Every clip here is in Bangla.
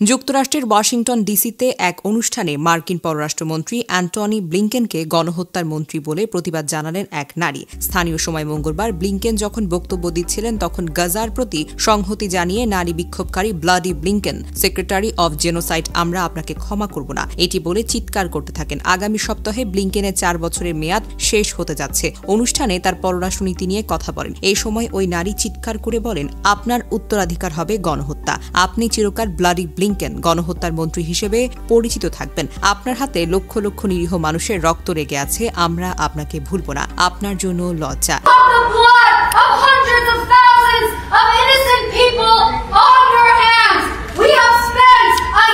যুক্তরাষ্ট্রের ওয়াশিংটন ডিসিতে এক অনুষ্ঠানে মার্কিন পররাষ্ট্রমন্ত্রী অ্যান্টনি ব্লিংকেনকে গণহত্যার মন্ত্রী বলে প্রতিবাদ জানালেন এক নারী। স্থানীয় সময় মঙ্গলবার ব্লিংকেন যখন বক্তব্য দিচ্ছিলেন তখন গাজার প্রতি সংহতি জানিয়ে নারী বিক্ষোভকারী bloody Blinken, secretary of genocide, আমরা আপনাকে ক্ষমা করব না, এটি বলে চিৎকার করতে থাকেন। আগামী সপ্তাহে ব্লিংকেনের 4 বছরের মেয়াদ শেষ হতে যাচ্ছে। অনুষ্ঠানে তার পররাষ্ট্রনীতি নিয়ে কথা বলেন। এই সময় ওই নারী চিৎকার করে বলেন, আপনার উত্তরাধিকার হবে গণহত্যা। আপনি চিরকাল ব্লাডি ব্লিংকেন গণহত্যার মন্ত্রী হিসেবে পরিচিত থাকবেন। আপনার হাতে লক্ষ লক্ষ নিরীহ মানুষের রক্ত লেগে আছে। আমরা আপনাকে ভুলব না। আপনার জন্য লজ্জা।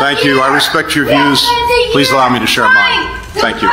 Thank you. I respect your views. Please allow me to share mine. Thank you.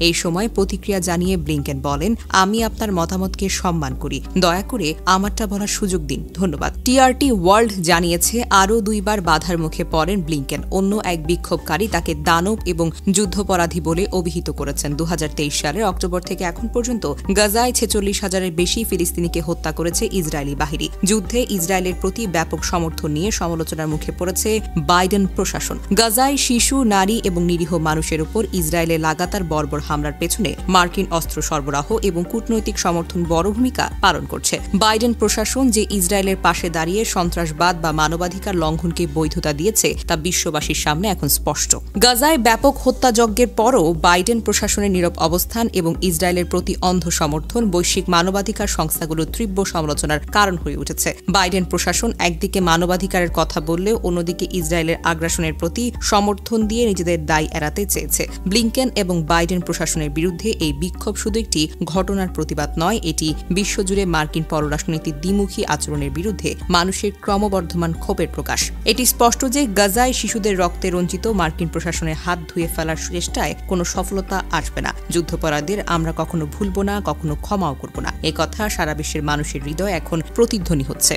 এই সময় প্রতিক্রিয়া জানিয়ে ব্লিংকেন বলেন, আমি আপনার মতামতকে সম্মান করি। দয়া করে আমারটা বলার সুযোগ দিন। ধন্যবাদ। টিআরটি ওয়ার্ল্ড জানিয়েছে আরও 2 বার বাধার মুখে পড়েন ব্লিংকেন। অন্য এক বিক্ষোভকারী তাকে দানব এবং যুদ্ধাপরাধী বলে অভিহিত করেছেন। 2023 সালের অক্টোবর থেকে এখন পর্যন্ত গাজায় 46,000-এর বেশি ফিলিস্তিনিকে হত্যা করেছে ইসরায়েলি বাহিনী। যুদ্ধে ইসরায়েলের প্রতি ব্যাপক সমর্থন নিয়ে সমালোচনার মুখে পড়েছে বাইডেন প্রশাসন। গাজায় শিশু, নারী এবং নিরীহ মানুষের উপর ইসরায়েলের লাগাতার বর্বর হামলার পেছনে মার্কিন অস্ত্র সরবরাহ এবং কূটনৈতিক সমর্থন বড় ভূমিকা পালন করছে। বাইডেন প্রশাসন যে ইসরায়েলের পাশে দাঁড়িয়ে সন্ত্রাসবাদ বা মানবাধিকার লঙ্ঘনকে বৈধতা দিয়েছে তা বিশ্ববাসীর সামনে এখন স্পষ্ট। গাজায় ব্যাপক হত্যাযজ্ঞের পরও বাইডেন প্রশাসনের নীরব অবস্থান এবং ইসরায়েলের প্রতি অন্ধ সমর্থন বৈশ্বিক মানবাধিকার সংস্থাগুলোর তীব্র সমালোচনার কারণ হয়ে উঠেছে। বাইডেন প্রশাসন একদিকে মানবাধিকারের কথা বললেও অন্যদিকে ইসরায়েলের আগ্রাসনের প্রতি সমর্থন দিয়ে নিজেদের দায় এড়াতে চেয়েছে। ব্লিংকেন এবং বাইডেন প্রশাসনের বিরুদ্ধে এই বিক্ষোভ শুধু একটি ঘটনার প্রতিবাদ নয়, এটি বিশ্বজুড়ে মার্কিন পররাষ্ট্রনীতির দ্বিমুখী আচরণের বিরুদ্ধে মানুষের ক্রমবর্ধমান ক্ষোভের প্রকাশ। এটি স্পষ্ট যে গাজায় শিশুদের রক্তে রঞ্জিত মার্কিন প্রশাসনের হাত ধুয়ে ফেলার চেষ্টায় কোনো সফলতা আসবে না। যুদ্ধাপরাধীদের আমরা কখনো ভুলব না, কখনো ক্ষমাও করব না। এ কথা সারা বিশ্বের মানুষের হৃদয়ে এখন প্রতিধ্বনি হচ্ছে।